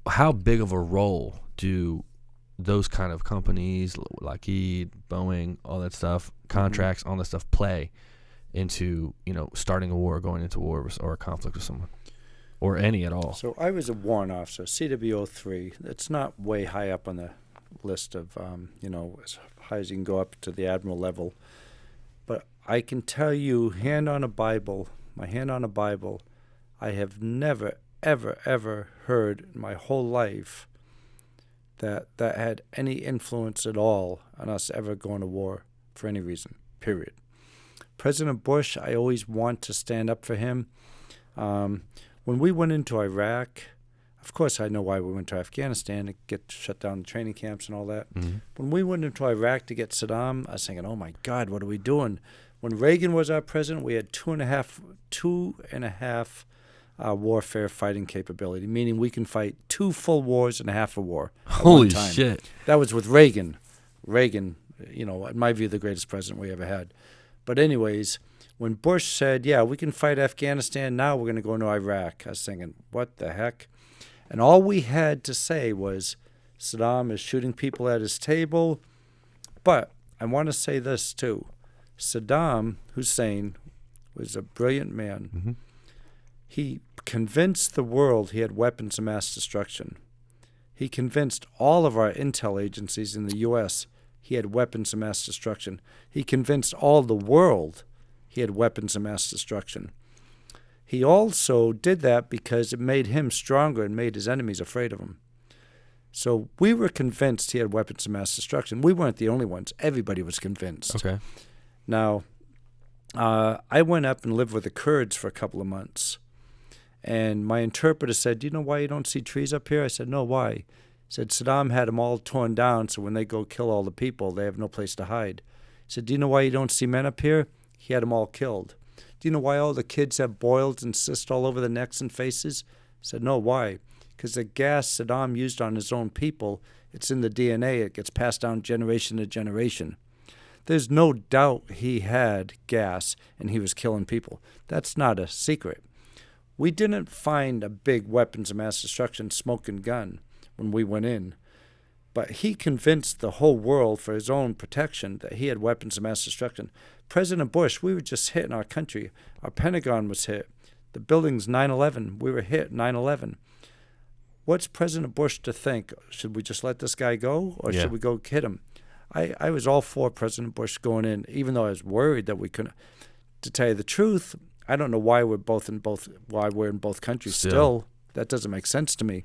how big of a role do those kind of companies, Lockheed, Boeing, all that stuff, contracts, all that stuff, play into, starting a war, going into war, or a conflict with someone, or any at all? So I was a warrant officer, CWO3. It's not way high up on the list of, as high as you can go up to the admiral level. But I can tell you, my hand on a Bible, I have never, ever, ever heard in my whole life that had any influence at all on us ever going to war for any reason, period. President Bush, I always want to stand up for him. When we went into Iraq, of course I know why we went to Afghanistan, to get shut down the training camps and all that. Mm-hmm. When we went into Iraq to get Saddam, I was thinking, oh my God, what are we doing? When Reagan was our president, we had two and a half warfare fighting capability, meaning we can fight 2 full wars and a half a war at Holy one time. shit. That was with Reagan. Reagan, in my view, the greatest president we ever had. But anyways, when Bush said, yeah, we can fight Afghanistan, now we're going to go into Iraq, I was thinking, what the heck? And all we had to say was, Saddam is shooting people at his table. But I want to say this, too. Saddam Hussein was a brilliant man. Mm-hmm. He convinced the world he had weapons of mass destruction. He convinced all of our intel agencies in the U.S. he had weapons of mass destruction. He convinced all the world he had weapons of mass destruction. He also did that because it made him stronger and made his enemies afraid of him. So we were convinced he had weapons of mass destruction. We weren't the only ones. Everybody was convinced. Okay. Now, I went up and lived with the Kurds for a couple of months. And my interpreter said, do you know why you don't see trees up here? I said, no, why? He said, Saddam had them all torn down, so when they go kill all the people, they have no place to hide. He said, do you know why you don't see men up here? He had them all killed. Do you know why all the kids have boils and cysts all over their necks and faces? I said, no, why? Because the gas Saddam used on his own people, it's in the DNA. It gets passed down generation to generation. There's no doubt he had gas and he was killing people. That's not a secret. We didn't find a big weapons of mass destruction smoking gun when we went in. But he convinced the whole world for his own protection that he had weapons of mass destruction. President Bush, we were just hit in our country. Our Pentagon was hit. The buildings 9/11, we were hit 9/11. What's President Bush to think? Should we just let this guy go or should we go hit him? I was all for President Bush going in, even though I was worried that we couldn't. To tell you the truth, I don't know why we're in both countries still. That doesn't make sense to me.